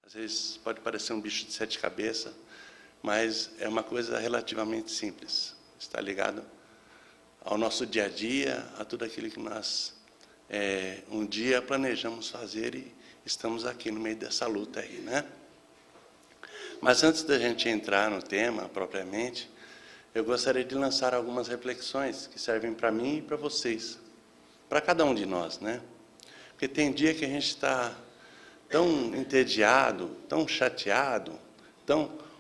Às vezes pode parecer um bicho de 7 cabeças, mas é uma coisa relativamente simples. Está ligado ao nosso dia a dia, a tudo aquilo que nós um dia planejamos fazer e estamos aqui no meio dessa luta aí, né? Mas antes da gente entrar no tema propriamente, eu gostaria de lançar algumas reflexões que servem para mim e para vocês, para cada um de nós, né? Porque tem dia que a gente está tão entediado, tão chateado,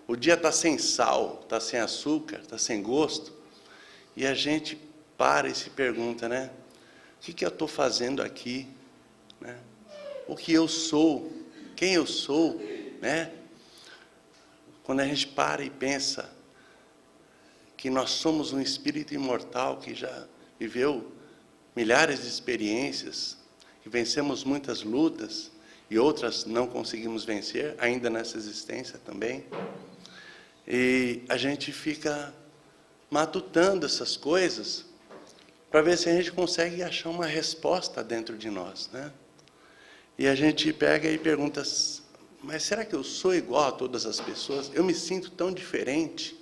o dia está sem sal, está sem açúcar, está sem gosto, e a gente para e se pergunta, né? O que eu estou fazendo aqui? Né? O que eu sou? Quem eu sou? Né? Quando a gente para e pensa que nós somos um espírito imortal que já viveu milhares de experiências, que vencemos muitas lutas e outras não conseguimos vencer, ainda nessa existência também, e a gente fica matutando essas coisas para ver se a gente consegue achar uma resposta dentro de nós, né? E a gente pega e pergunta, mas será que eu sou igual a todas as pessoas? Eu me sinto tão diferente?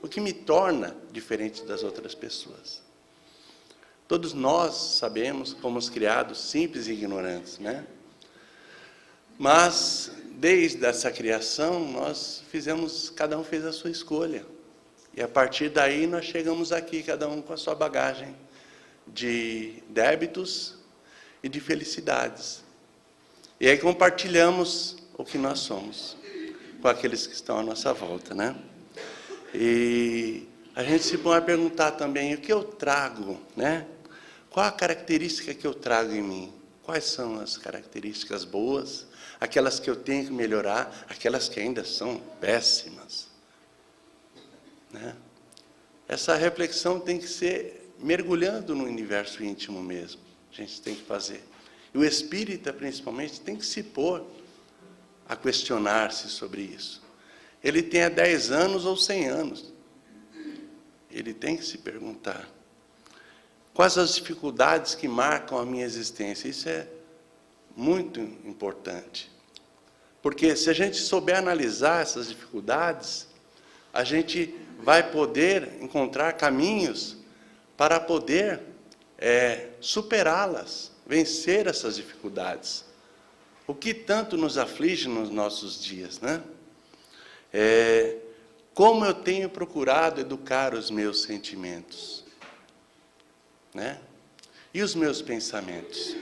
O que me torna diferente das outras pessoas? Todos nós sabemos que fomos criados simples e ignorantes, né? Mas, desde essa criação, cada um fez a sua escolha. E a partir daí nós chegamos aqui, cada um com a sua bagagem de débitos e de felicidades. E aí compartilhamos o que nós somos com aqueles que estão à nossa volta, né? E a gente se põe a perguntar também, o que eu trago, né? Qual a característica que eu trago em mim? Quais são as características boas, aquelas que eu tenho que melhorar, aquelas que ainda são péssimas, né? Essa reflexão tem que ser mergulhando no universo íntimo mesmo, a gente tem que fazer. E o espírita, principalmente, tem que se pôr a questionar-se sobre isso. Ele tenha 10 anos ou 100 anos, ele tem que se perguntar, quais as dificuldades que marcam a minha existência? Isso é muito importante. Porque se a gente souber analisar essas dificuldades, a gente vai poder encontrar caminhos para poder superá-las, vencer essas dificuldades. O que tanto nos aflige nos nossos dias, né? Como eu tenho procurado educar os meus sentimentos, né? E os meus pensamentos?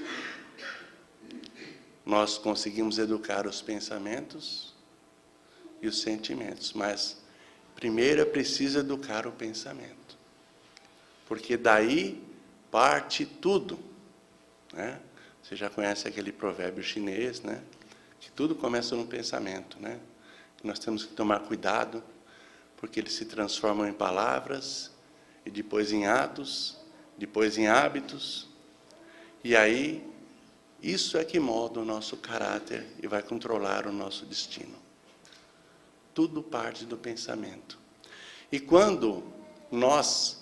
Nós conseguimos educar os pensamentos e os sentimentos, mas primeiro é preciso educar o pensamento, porque daí parte tudo, né? Você já conhece aquele provérbio chinês, né? Que tudo começa no pensamento, né? Que nós temos que tomar cuidado, porque eles se transformam em palavras, e depois em atos, depois em hábitos, e aí isso é que molda o nosso caráter e vai controlar o nosso destino. Tudo parte do pensamento. E quando nós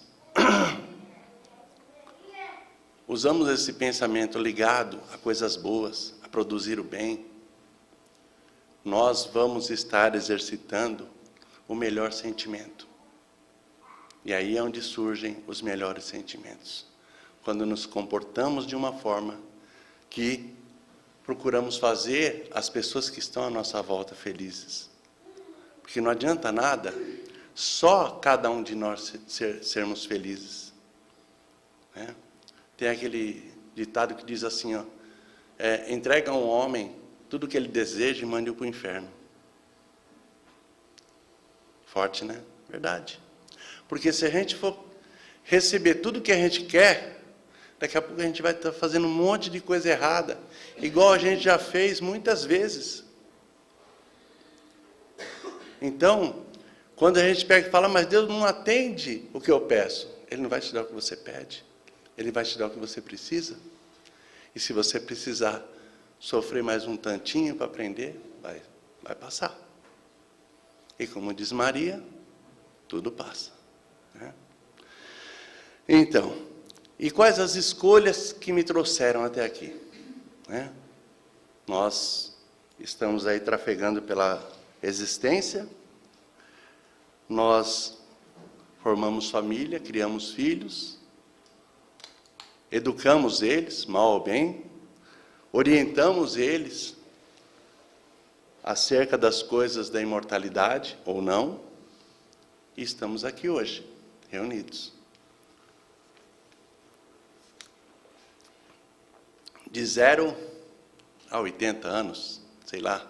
usamos esse pensamento ligado a coisas boas, a produzir o bem, nós vamos estar exercitando o melhor sentimento. E aí é onde surgem os melhores sentimentos. Quando nos comportamos de uma forma que procuramos fazer as pessoas que estão à nossa volta felizes. Porque não adianta nada só cada um de nós sermos felizes, né? Tem aquele ditado que diz assim, ó, entrega a um homem tudo o que ele deseja e mande-o para o inferno. Forte, né? Verdade. Porque se a gente for receber tudo o que a gente quer, daqui a pouco a gente vai estar fazendo um monte de coisa errada, igual a gente já fez muitas vezes. Então, quando a gente pega e fala, mas Deus não atende o que eu peço, Ele não vai te dar o que você pede, Ele vai te dar o que você precisa. E se você precisar sofrer mais um tantinho para aprender, vai passar. E como diz Maria, tudo passa, né? Então, e quais as escolhas que me trouxeram até aqui, né? Nós estamos aí trafegando pela existência, nós formamos família, criamos filhos, educamos eles, mal ou bem, orientamos eles acerca das coisas da imortalidade, ou não, e estamos aqui hoje, reunidos. De 0 a 80 anos, sei lá,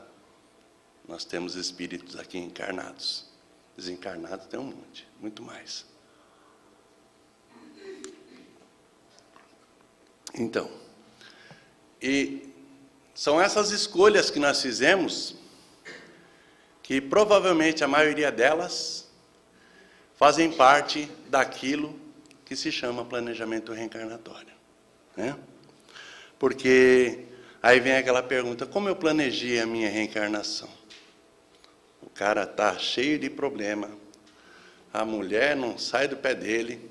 nós temos espíritos aqui encarnados. Desencarnados tem um monte, muito mais. Então, e são essas escolhas que nós fizemos, que provavelmente a maioria delas fazem parte daquilo que se chama planejamento reencarnatório, né? Porque aí vem aquela pergunta, como eu planejei a minha reencarnação? O cara está cheio de problema, a mulher não sai do pé dele,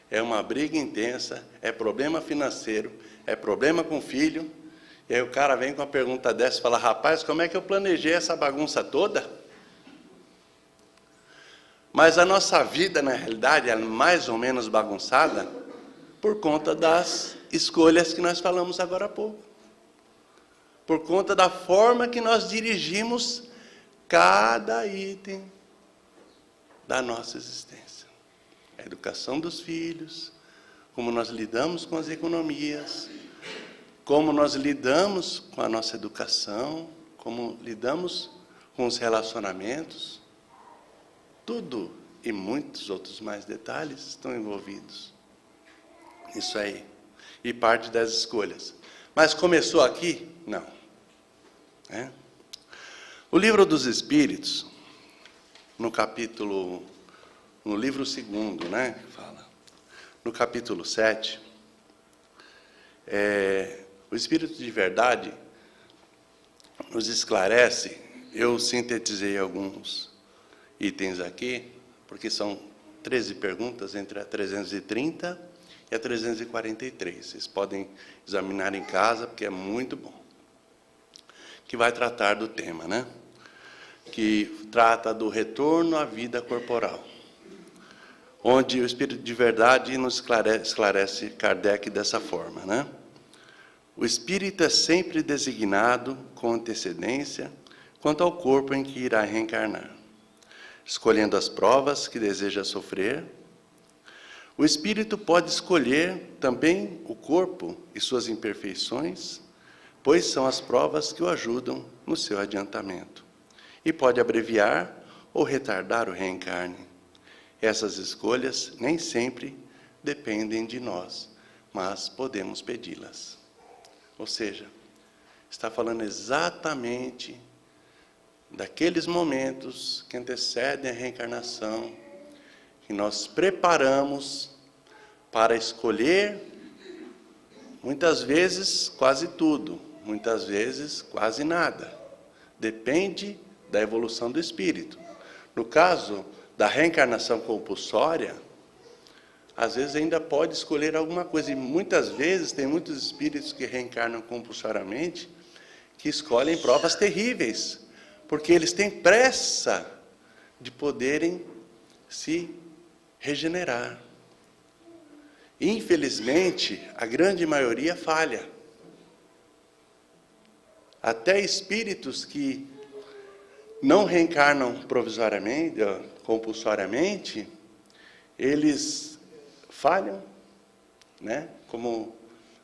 é uma briga intensa, é problema financeiro, é problema com o filho, e aí o cara vem com uma pergunta dessa e fala, rapaz, como é que eu planejei essa bagunça toda? Mas a nossa vida, na realidade, é mais ou menos bagunçada por conta das escolhas que nós falamos agora há pouco. Por conta da forma que nós dirigimos cada item da nossa existência. A educação dos filhos, como nós lidamos com as economias, como nós lidamos com a nossa educação, como lidamos com os relacionamentos, tudo e muitos outros mais detalhes estão envolvidos. Isso aí. E parte das escolhas. Mas começou aqui? Não. O livro dos Espíritos, no livro 2º, né, fala, no capítulo 7, o Espírito de Verdade nos esclarece, eu sintetizei alguns itens aqui, porque são 13 perguntas, entre a 330 e a 343. Vocês podem examinar em casa, porque é muito bom. Que vai tratar do tema, né? Que trata do retorno à vida corporal. Onde o Espírito de Verdade nos esclarece Kardec dessa forma, né? O espírito é sempre designado com antecedência quanto ao corpo em que irá reencarnar, escolhendo as provas que deseja sofrer. O espírito pode escolher também o corpo e suas imperfeições, pois são as provas que o ajudam no seu adiantamento, e pode abreviar ou retardar o reencarne. Essas escolhas nem sempre dependem de nós, mas podemos pedi-las. Ou seja, está falando exatamente daqueles momentos que antecedem a reencarnação, que nós preparamos para escolher, muitas vezes quase tudo, muitas vezes quase nada. Depende da evolução do espírito. No caso da reencarnação compulsória, às vezes ainda pode escolher alguma coisa, e muitas vezes tem muitos espíritos que reencarnam compulsoriamente, que escolhem provas terríveis, porque eles têm pressa de poderem se regenerar. Infelizmente, a grande maioria falha. Até espíritos que não reencarnam provisoriamente, compulsoriamente, eles falham, né? Como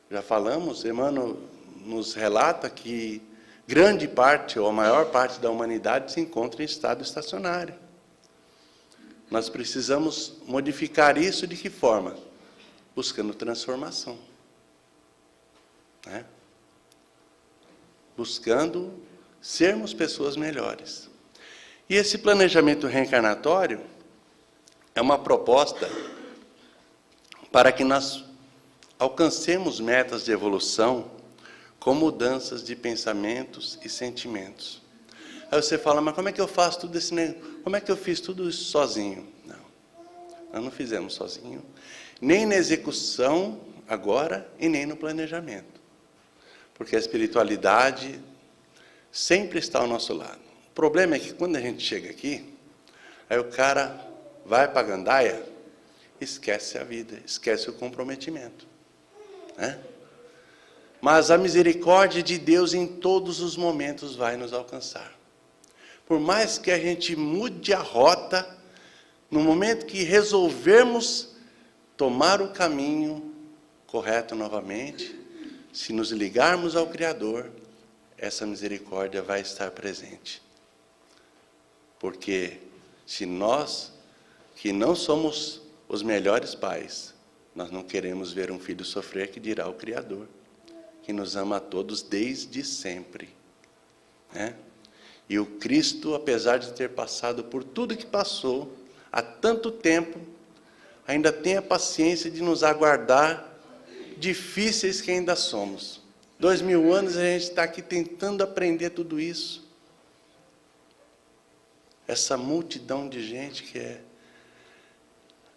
já falamos, Emmanuel nos relata que grande parte, ou a maior parte da humanidade se encontra em estado estacionário. Nós precisamos modificar isso de que forma? Buscando transformação, né? Buscando sermos pessoas melhores. E esse planejamento reencarnatório é uma proposta para que nós alcancemos metas de evolução com mudanças de pensamentos e sentimentos. Aí você fala, mas como é que eu faço tudo isso? Como é que eu fiz tudo isso sozinho? Não, nós não fizemos sozinho, nem na execução agora e nem no planejamento. Porque a espiritualidade sempre está ao nosso lado. O problema é que quando a gente chega aqui, aí o cara vai para a gandaia, esquece a vida, esquece o comprometimento, né? Mas a misericórdia de Deus em todos os momentos vai nos alcançar. Por mais que a gente mude a rota, no momento que resolvermos tomar o caminho correto novamente, se nos ligarmos ao Criador, essa misericórdia vai estar presente. Porque se nós, que não somos os melhores pais, nós não queremos ver um filho sofrer, que dirá o Criador, que nos ama a todos desde sempre, né? E o Cristo, apesar de ter passado por tudo que passou, há tanto tempo, ainda tem a paciência de nos aguardar, difíceis que ainda somos. 2000 anos a gente está aqui tentando aprender tudo isso. Essa multidão de gente que é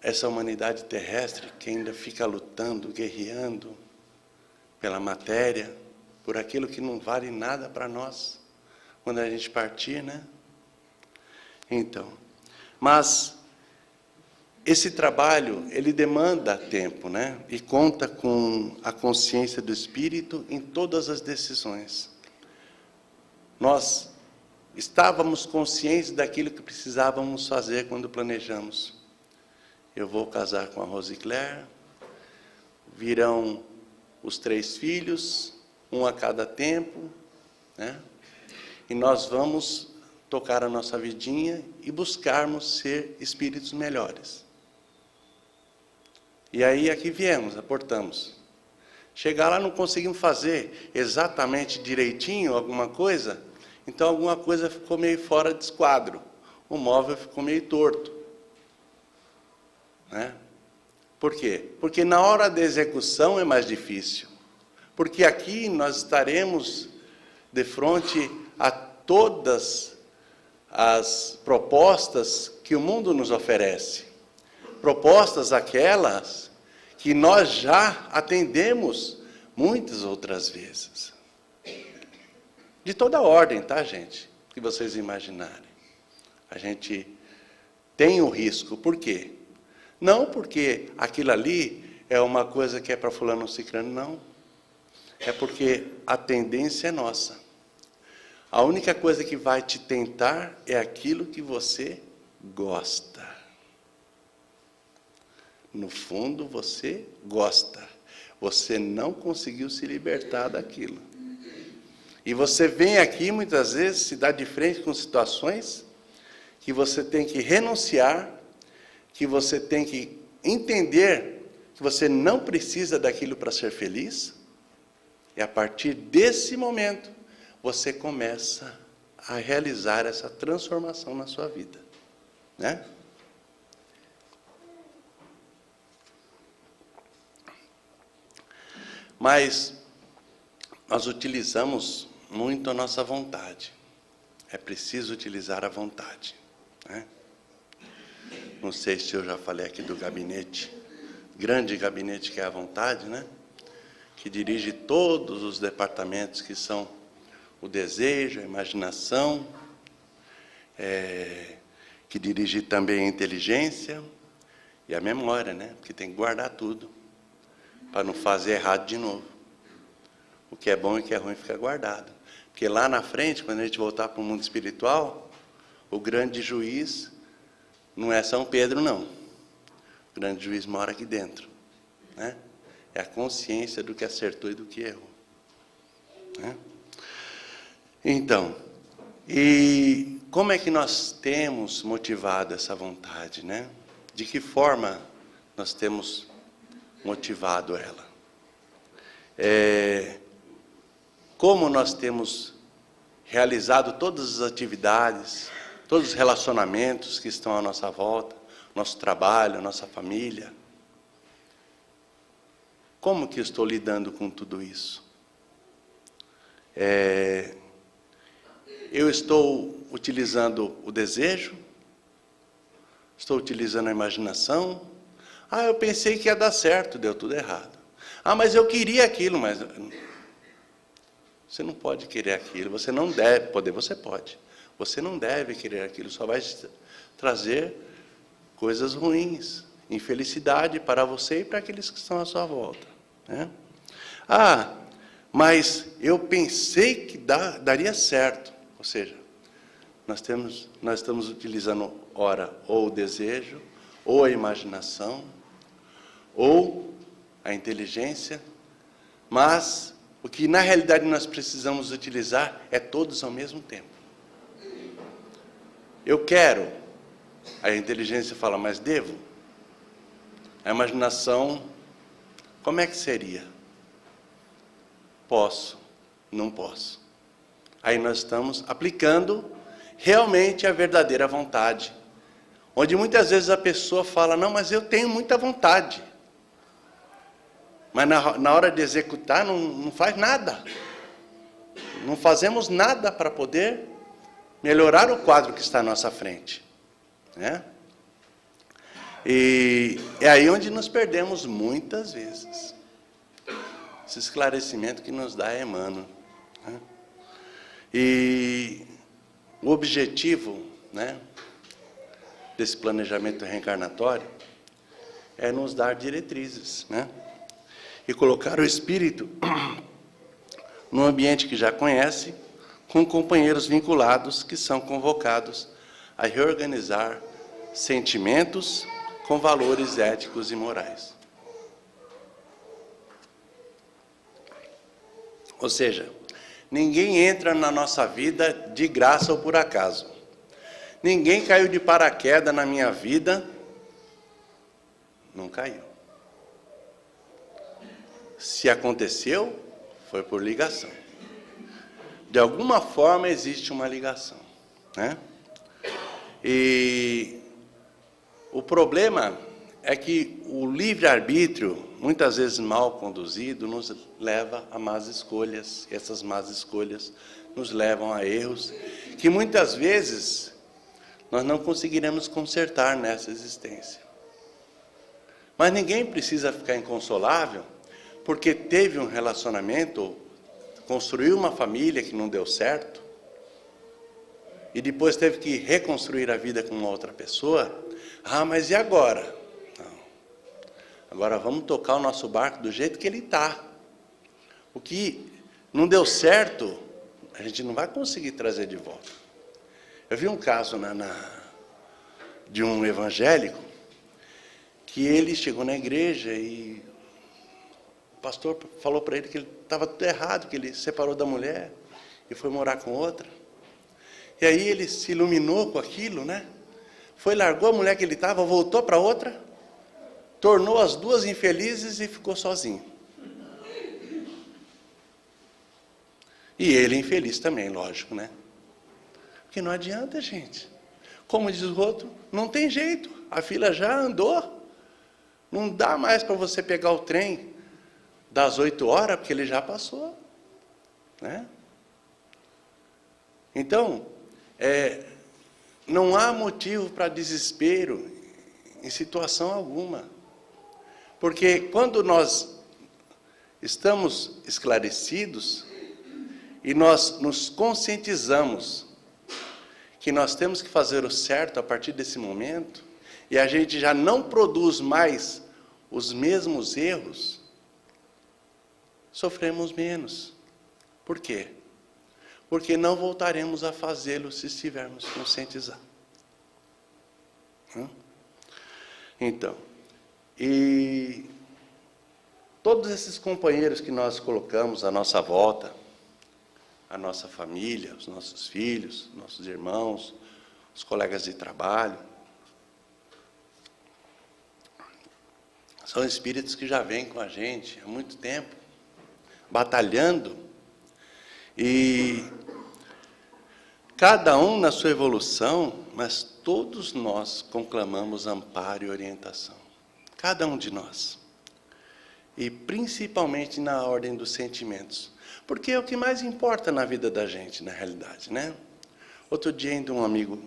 essa humanidade terrestre que ainda fica lutando, guerreando pela matéria, por aquilo que não vale nada para nós, quando a gente partir, né? Então, mas esse trabalho, ele demanda tempo, né? E conta com a consciência do Espírito em todas as decisões. Nós estávamos conscientes daquilo que precisávamos fazer quando planejamos. Eu vou casar com a Rosicler, virão os 3 filhos, um a cada tempo, né? E nós vamos tocar a nossa vidinha e buscarmos ser espíritos melhores. E aí aqui viemos, aportamos. Chegar lá não conseguimos fazer exatamente direitinho alguma coisa, então alguma coisa ficou meio fora de esquadro. O móvel ficou meio torto, né? Por quê? Porque na hora da execução é mais difícil. Porque aqui nós estaremos de frente a todas as propostas que o mundo nos oferece. Propostas aquelas que nós já atendemos muitas outras vezes. De toda ordem, tá, gente? Que vocês imaginarem. A gente tem o risco. Por quê? Não porque aquilo ali é uma coisa que é para fulano ou ciclano, não. É porque a tendência é nossa. A única coisa que vai te tentar é aquilo que você gosta. No fundo, você gosta. Você não conseguiu se libertar daquilo. E você vem aqui, muitas vezes, se dá de frente com situações que você tem que renunciar, que você tem que entender que você não precisa daquilo para ser feliz. E a partir desse momento, você começa a realizar essa transformação na sua vida, né? Mas nós utilizamos muito a nossa vontade. É preciso utilizar a vontade, né? Não sei se eu já falei aqui do gabinete, grande gabinete que é a vontade, né? Que dirige todos os departamentos que são o desejo, a imaginação, que dirige também a inteligência e a memória, né? Porque tem que guardar tudo, para não fazer errado de novo. O que é bom e o que é ruim fica guardado. Porque lá na frente, quando a gente voltar para o mundo espiritual, o grande juiz não é São Pedro, não. O grande juiz mora aqui dentro, né? É a consciência do que acertou e do que errou, né? Então, e como é que nós temos motivado essa vontade, né? De que forma nós temos motivado ela? Como nós temos realizado todas as atividades, todos os relacionamentos que estão à nossa volta, nosso trabalho, nossa família. Como que eu estou lidando com tudo isso? Eu estou utilizando o desejo? Estou utilizando a imaginação? Ah, eu pensei que ia dar certo, deu tudo errado. Ah, mas eu queria aquilo, mas... Você não pode querer aquilo, você não deve poder, você pode. Você não deve querer aquilo, só vai trazer coisas ruins, infelicidade para você e para aqueles que estão à sua volta, né? Ah, mas eu pensei que daria certo. Ou seja, nós estamos utilizando, ora, ou o desejo, ou a imaginação, ou a inteligência, mas o que na realidade nós precisamos utilizar é todos ao mesmo tempo. Eu quero, a inteligência fala, mas devo? A imaginação, como é que seria? Posso, não posso. Aí nós estamos aplicando realmente a verdadeira vontade, onde muitas vezes a pessoa fala, não, mas eu tenho muita vontade. Mas na hora de executar não faz nada. Não fazemos nada para poder melhorar o quadro que está à nossa frente, né? E é aí onde nos perdemos muitas vezes. Esse esclarecimento que nos dá Emmanuel, né? E o objetivo, né, desse planejamento reencarnatório é nos dar diretrizes, né? E colocar o espírito no ambiente que já conhece, com companheiros vinculados que são convocados a reorganizar sentimentos com valores éticos e morais. Ou seja, ninguém entra na nossa vida de graça ou por acaso. Ninguém caiu de paraquedas na minha vida. Não caiu. Se aconteceu, foi por ligação. De alguma forma existe uma ligação, né? E o problema é que o livre-arbítrio, muitas vezes mal conduzido, nos leva a más escolhas. E essas más escolhas nos levam a erros que muitas vezes nós não conseguiremos consertar nessa existência. Mas ninguém precisa ficar inconsolável porque teve um relacionamento, construiu uma família que não deu certo, e depois teve que reconstruir a vida com uma outra pessoa. Ah, mas e agora? Não. Agora vamos tocar o nosso barco do jeito que ele está. O que não deu certo, a gente não vai conseguir trazer de volta. Eu vi um caso de um evangélico, que ele chegou na igreja e o pastor falou para ele que ele estava tudo errado, que ele separou da mulher e foi morar com outra. E aí ele se iluminou com aquilo, né? Foi, largou a mulher que ele estava, voltou para outra, tornou as duas infelizes e ficou sozinho. E ele infeliz também, lógico, né? Porque não adianta, gente. Como diz o outro, não tem jeito, a fila já andou. Não dá mais para você pegar o trem das 8 horas, porque ele já passou, né? Então, não há motivo para desespero em situação alguma. Porque quando nós estamos esclarecidos e nós nos conscientizamos que nós temos que fazer o certo a partir desse momento, e a gente já não produz mais os mesmos erros, sofremos menos. Por quê? Porque não voltaremos a fazê-lo se estivermos conscientizados. Então, e todos esses companheiros que nós colocamos à nossa volta, a nossa família, os nossos filhos, nossos irmãos, os colegas de trabalho, são espíritos que já vêm com a gente há muito tempo, batalhando, e cada um na sua evolução, mas todos nós conclamamos amparo e orientação. Cada um de nós. E principalmente na ordem dos sentimentos. Porque é o que mais importa na vida da gente, na realidade, né? Outro dia ainda um amigo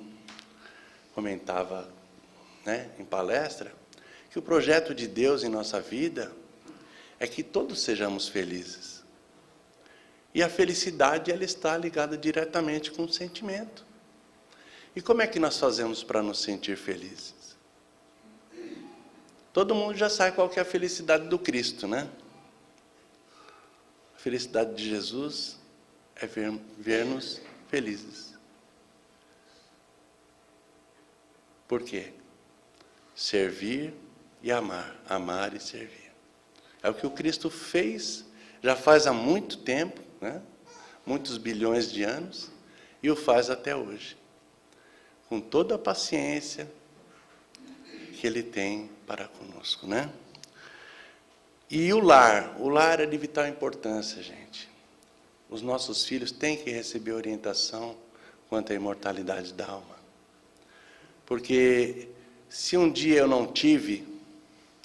comentava, né, em palestra, que o projeto de Deus em nossa vida é que todos sejamos felizes. E a felicidade, ela está ligada diretamente com o sentimento. E como é que nós fazemos para nos sentir felizes? Todo mundo já sabe qual que é a felicidade do Cristo, né? A felicidade de Jesus é ver-nos felizes. Por quê? Servir e amar. Amar e servir. É o que o Cristo fez, já faz há muito tempo, né? Muitos bilhões de anos, e o faz até hoje. Com toda a paciência que Ele tem para conosco, né? E o lar é de vital importância, gente. Os nossos filhos têm que receber orientação quanto à imortalidade da alma. Porque se um dia eu não tive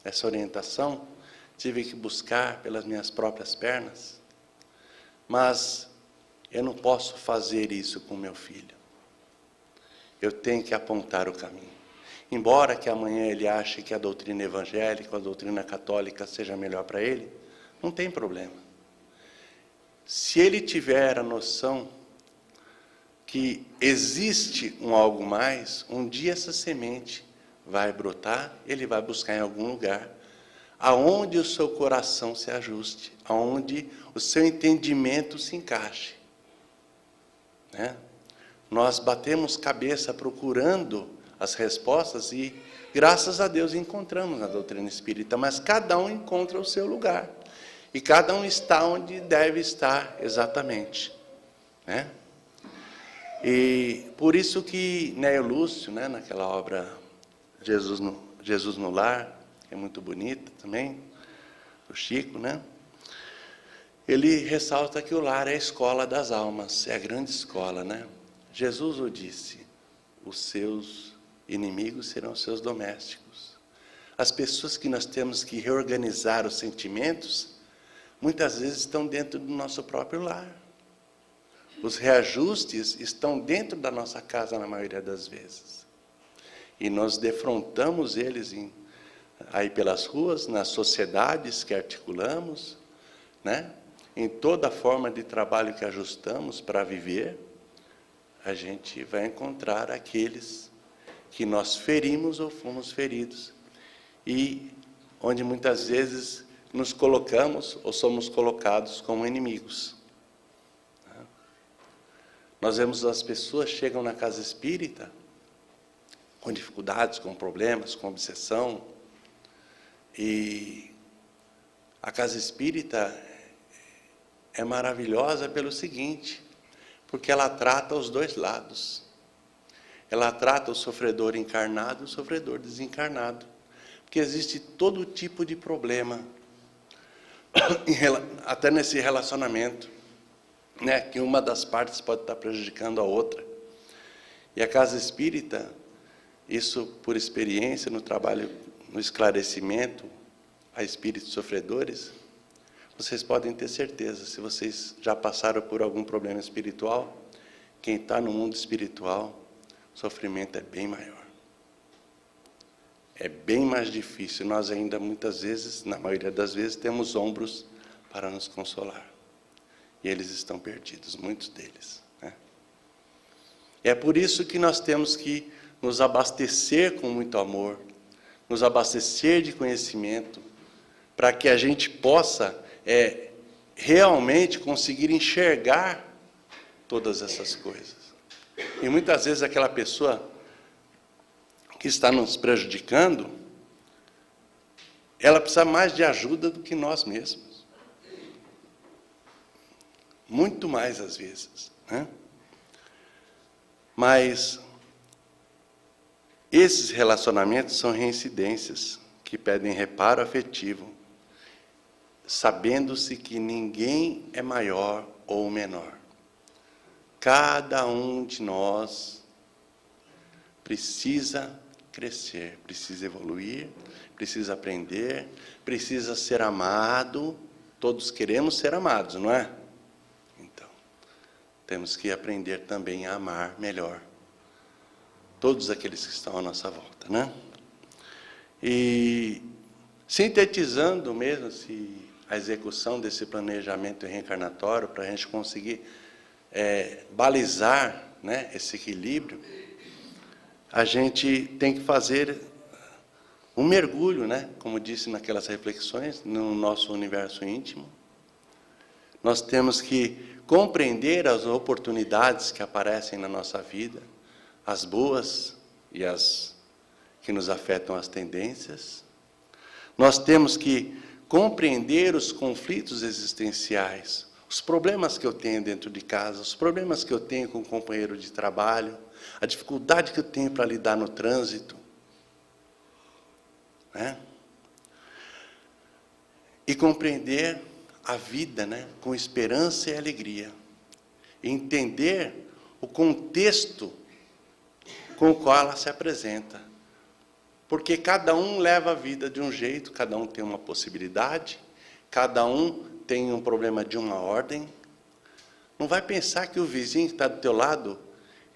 essa orientação, tive que buscar pelas minhas próprias pernas, mas eu não posso fazer isso com meu filho. Eu tenho que apontar o caminho. Embora que amanhã ele ache que a doutrina evangélica, a doutrina católica seja melhor para ele, não tem problema. Se ele tiver a noção que existe um algo mais, um dia essa semente vai brotar, ele vai buscar em algum lugar, aonde o seu coração se ajuste, aonde o seu entendimento se encaixe. Né? Nós batemos cabeça procurando as respostas e, graças a Deus, encontramos na doutrina espírita, mas cada um encontra o seu lugar. E cada um está onde deve estar exatamente. Né? E por isso que Neo Lúcio, né, naquela obra Jesus no Lar, que é muito bonita também, do Chico, né? Ele ressalta que o lar é a escola das almas, é a grande escola, né? Jesus o disse, os seus inimigos serão seus domésticos. As pessoas que nós temos que reorganizar os sentimentos, muitas vezes estão dentro do nosso próprio lar. Os reajustes estão dentro da nossa casa na maioria das vezes. E nós defrontamos eles aí pelas ruas, nas sociedades que articulamos, né? Em toda a forma de trabalho que ajustamos para viver, a gente vai encontrar aqueles que nós ferimos ou fomos feridos, e onde muitas vezes nos colocamos ou somos colocados como inimigos. Nós vemos as pessoas chegam na casa espírita com dificuldades, com problemas, com obsessão, e a casa espírita é maravilhosa pelo seguinte, porque ela trata os dois lados. Ela trata o sofredor encarnado e o sofredor desencarnado. Porque existe todo tipo de problema, até nesse relacionamento, né, que uma das partes pode estar prejudicando a outra. E a casa espírita, isso por experiência, no trabalho, no esclarecimento a espíritos sofredores, vocês podem ter certeza, se vocês já passaram por algum problema espiritual, quem está no mundo espiritual, o sofrimento é bem maior. É bem mais difícil. Nós ainda muitas vezes, na maioria das vezes, temos ombros para nos consolar. E eles estão perdidos, muitos deles. Né? É por isso que nós temos que nos abastecer com muito amor, nos abastecer de conhecimento, para que a gente possa realmente conseguir enxergar todas essas coisas. E muitas vezes aquela pessoa que está nos prejudicando, ela precisa mais de ajuda do que nós mesmos. Muito mais às vezes. Né? Mas esses relacionamentos são reincidências que pedem reparo afetivo, sabendo-se que ninguém é maior ou menor. Cada um de nós precisa crescer, precisa evoluir, precisa aprender, precisa ser amado. Todos queremos ser amados, não é? Então, temos que aprender também a amar melhor todos aqueles que estão à nossa volta, né? E sintetizando mesmo a execução desse planejamento reencarnatório, para a gente conseguir balizar, né, esse equilíbrio, a gente tem que fazer um mergulho, né, como disse naquelas reflexões, no nosso universo íntimo. Nós temos que compreender as oportunidades que aparecem na nossa vida, as boas e as que nos afetam as tendências. Nós temos que compreender os conflitos existenciais, os problemas que eu tenho dentro de casa, os problemas que eu tenho com o companheiro de trabalho, a dificuldade que eu tenho para lidar no trânsito, né? E compreender a vida, né, com esperança e alegria. E entender o contexto com o qual ela se apresenta. Porque cada um leva a vida de um jeito, cada um tem uma possibilidade, cada um tem um problema de uma ordem. Não vai pensar que o vizinho que está do teu lado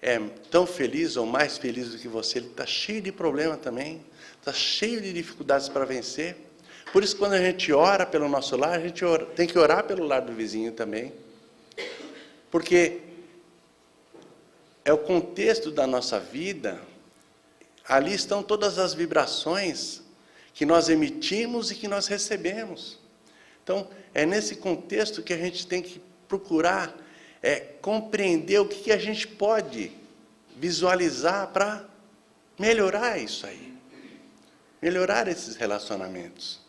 é tão feliz ou mais feliz do que você. Ele está cheio de problema também, está cheio de dificuldades para vencer. Por isso, quando a gente ora pelo nosso lar, a gente tem que orar pelo lar do vizinho também. Porque é o contexto da nossa vida, ali estão todas as vibrações que nós emitimos e que nós recebemos. Então, é nesse contexto que a gente tem que procurar compreender o que a gente pode visualizar para melhorar isso aí. Melhorar esses relacionamentos.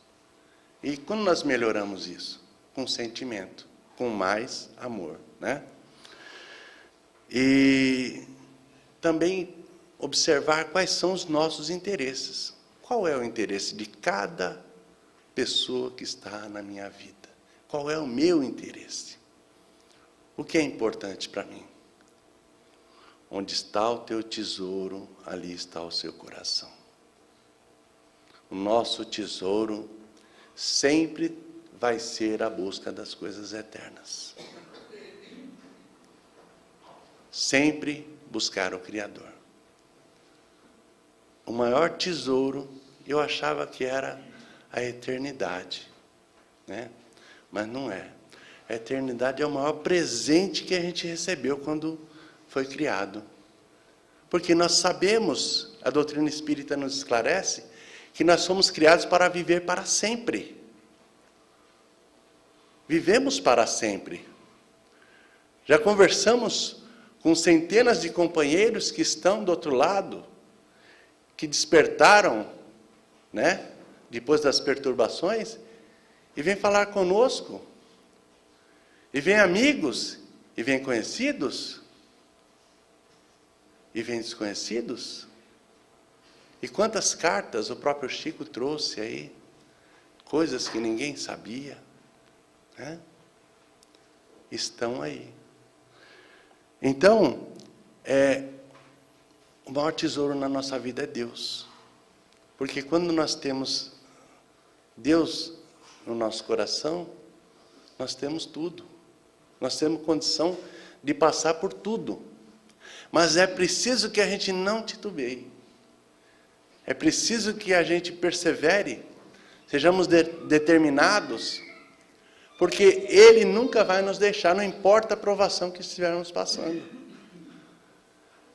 E quando nós melhoramos isso? Com sentimento, com mais amor, né? E também observar quais são os nossos interesses. Qual é o interesse de cada pessoa que está na minha vida? Qual é o meu interesse? O que é importante para mim? Onde está o teu tesouro, ali está o seu coração. O nosso tesouro sempre vai ser a busca das coisas eternas. Sempre buscar o Criador. O maior tesouro, eu achava que era a eternidade, né? Mas não é. A eternidade é o maior presente que a gente recebeu quando foi criado. Porque nós sabemos, a doutrina espírita nos esclarece, que nós somos criados para viver para sempre. Vivemos para sempre. Já conversamos com centenas de companheiros que estão do outro lado, que despertaram, né, depois das perturbações, e vêm falar conosco. E vêm amigos, e vêm conhecidos, e vêm desconhecidos. E quantas cartas o próprio Chico trouxe aí, coisas que ninguém sabia, né? Estão aí. Então, o maior tesouro na nossa vida é Deus. Porque quando nós temos Deus no nosso coração, nós temos tudo. Nós temos condição de passar por tudo. Mas é preciso que a gente não titubeie. É preciso que a gente persevere, sejamos determinados, porque Ele nunca vai nos deixar, não importa a provação que estivermos passando.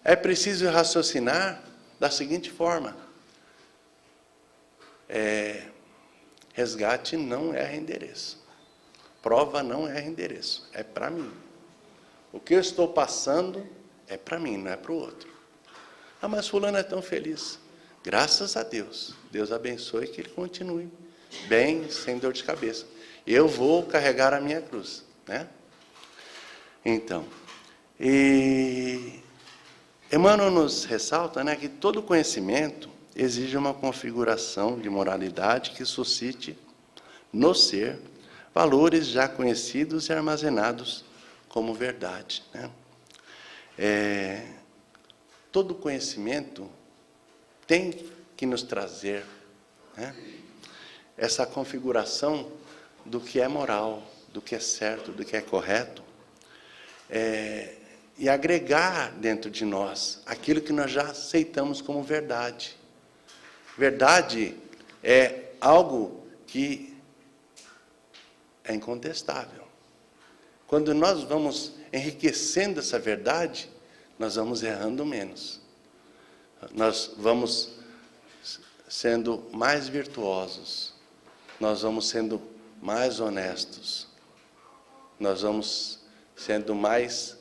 É preciso raciocinar da seguinte forma: resgate não é endereço. Prova não é endereço, é para mim. O que eu estou passando é para mim, não é para o outro. Ah, mas fulano é tão feliz. Graças a Deus. Deus abençoe que ele continue bem, sem dor de cabeça. Eu vou carregar a minha cruz, né? Então, Emmanuel nos ressalta, né, que todo conhecimento exige uma configuração de moralidade que suscite no ser valores já conhecidos e armazenados como verdade, né? Todo conhecimento tem que nos trazer, né, essa configuração do que é moral, do que é certo, do que é correto, e agregar dentro de nós aquilo que nós já aceitamos como verdade. Verdade é algo que é incontestável. Quando nós vamos enriquecendo essa verdade, nós vamos errando menos. Nós vamos sendo mais virtuosos. Nós vamos sendo mais honestos. Nós vamos sendo mais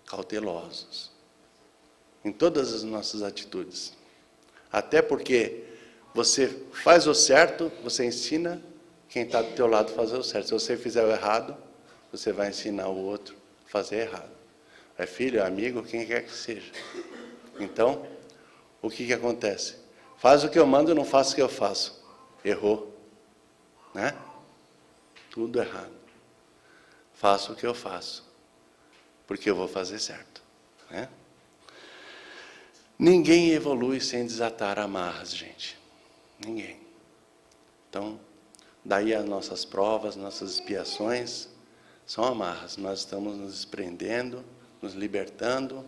cautelosos em todas as nossas atitudes. Até porque você faz o certo, você ensina quem está do teu lado a fazer o certo. Se você fizer o errado, você vai ensinar o outro a fazer errado. É filho, é amigo, quem quer que seja. Então, o que acontece? Faz o que eu mando, não faça o que eu faço. Errou. Né? Tudo errado. Faço o que eu faço, porque eu vou fazer certo. Né? Ninguém evolui sem desatar amarras, gente. Ninguém. Então, daí as nossas provas, nossas expiações, são amarras. Nós estamos nos desprendendo, nos libertando,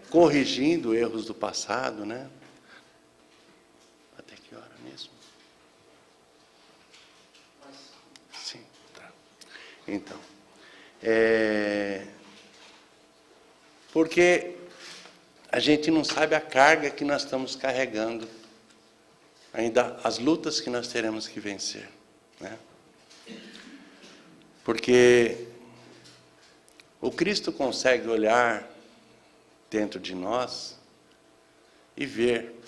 corrigindo erros do passado, né? Até que hora mesmo? Sim, tá. Então, porque a gente não sabe a carga que nós estamos carregando, ainda as lutas que nós teremos que vencer, né? Porque o Cristo consegue olhar dentro de nós e ver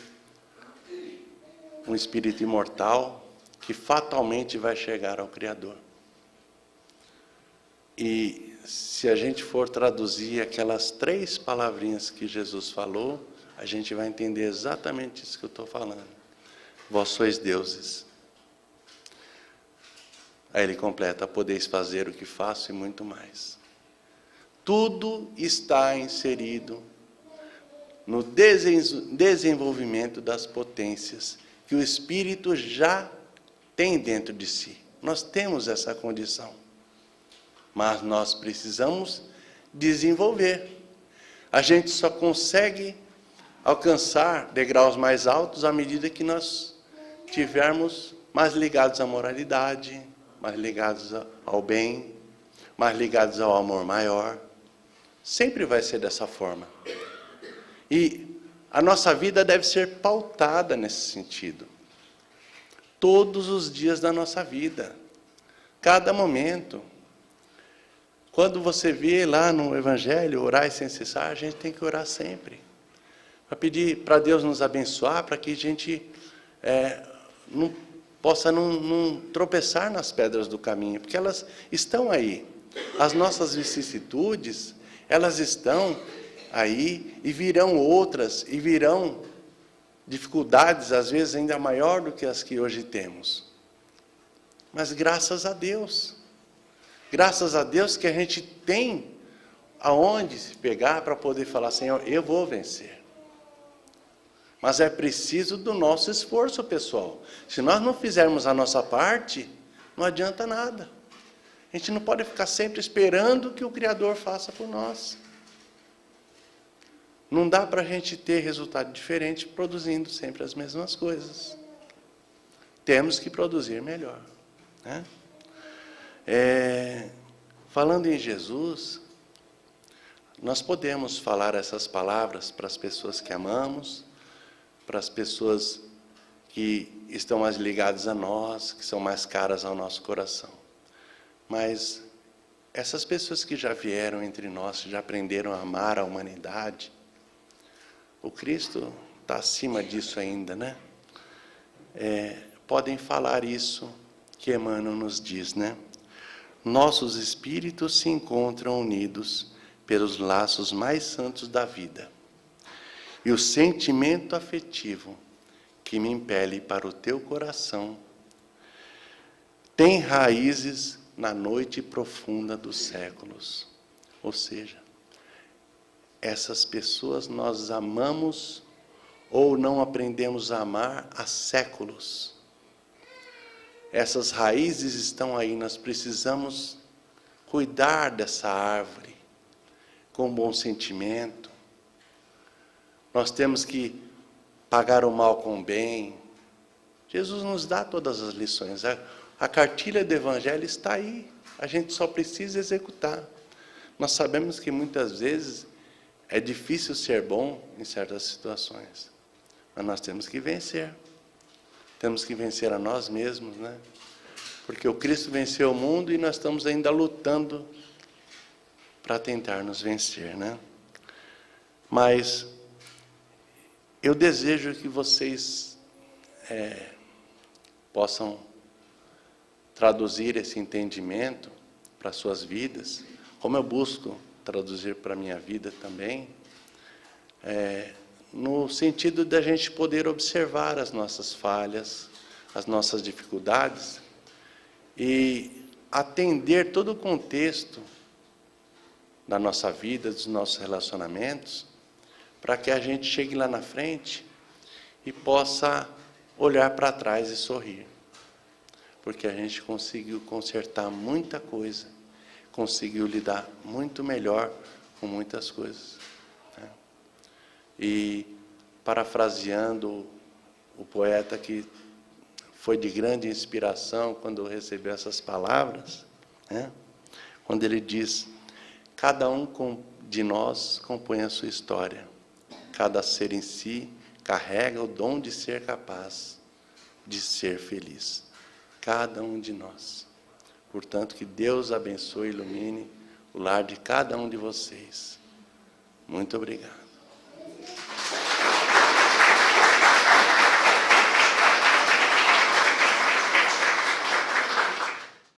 um espírito imortal que fatalmente vai chegar ao Criador. E se a gente for traduzir aquelas 3 palavrinhas que Jesus falou, a gente vai entender exatamente isso que eu estou falando. Vós sois deuses. Aí ele completa: podeis fazer o que faço e muito mais. Tudo está inserido no desenvolvimento das potências que o Espírito já tem dentro de si. Nós temos essa condição, mas nós precisamos desenvolver. A gente só consegue alcançar degraus mais altos à medida que nós tivermos mais ligados à moralidade, mais ligados ao bem, mais ligados ao amor maior. Sempre vai ser dessa forma. E a nossa vida deve ser pautada nesse sentido. Todos os dias da nossa vida. Cada momento. Quando você vê lá no Evangelho, orar sem cessar, a gente tem que orar sempre. Para pedir para Deus nos abençoar, para que a gente possa não tropeçar nas pedras do caminho, porque elas estão aí. As nossas vicissitudes, elas estão aí, e virão outras, e virão dificuldades, às vezes ainda maior do que as que hoje temos. Mas graças a Deus que a gente tem aonde se pegar para poder falar: Senhor, eu vou vencer. Mas é preciso do nosso esforço, pessoal. Se nós não fizermos a nossa parte, não adianta nada. A gente não pode ficar sempre esperando que o Criador faça por nós. Não dá para a gente ter resultado diferente produzindo sempre as mesmas coisas. Temos que produzir melhor, né? Falando em Jesus, nós podemos falar essas palavras para as pessoas que amamos, para as pessoas que estão mais ligadas a nós, que são mais caras ao nosso coração. Mas essas pessoas que já vieram entre nós, já aprenderam a amar a humanidade, o Cristo está acima disso ainda, né? Podem falar isso que Emmanuel nos diz, né? Nossos espíritos se encontram unidos pelos laços mais santos da vida. E o sentimento afetivo que me impele para o teu coração tem raízes na noite profunda dos séculos. Ou seja, essas pessoas nós amamos ou não aprendemos a amar há séculos. Essas raízes estão aí, nós precisamos cuidar dessa árvore com bom sentimento. Nós temos que pagar o mal com o bem. Jesus nos dá todas as lições. A cartilha do Evangelho está aí, a gente só precisa executar. Nós sabemos que muitas vezes é difícil ser bom em certas situações, mas nós temos que vencer. Temos que vencer a nós mesmos, né? Porque o Cristo venceu o mundo e nós estamos ainda lutando para tentar nos vencer, né? Mas eu desejo que vocês possam traduzir esse entendimento para suas vidas, como eu busco traduzir para a minha vida também, no sentido da gente poder observar as nossas falhas, as nossas dificuldades e atender todo o contexto da nossa vida, dos nossos relacionamentos, para que a gente chegue lá na frente e possa olhar para trás e sorrir. Porque a gente conseguiu consertar muita coisa, conseguiu lidar muito melhor com muitas coisas, né? E, parafraseando o poeta que foi de grande inspiração quando recebeu essas palavras, né? Quando ele diz: cada um de nós compõe a sua história, cada ser em si carrega o dom de ser capaz de ser feliz. Cada um de nós. Portanto, que Deus abençoe e ilumine o lar de cada um de vocês. Muito obrigado.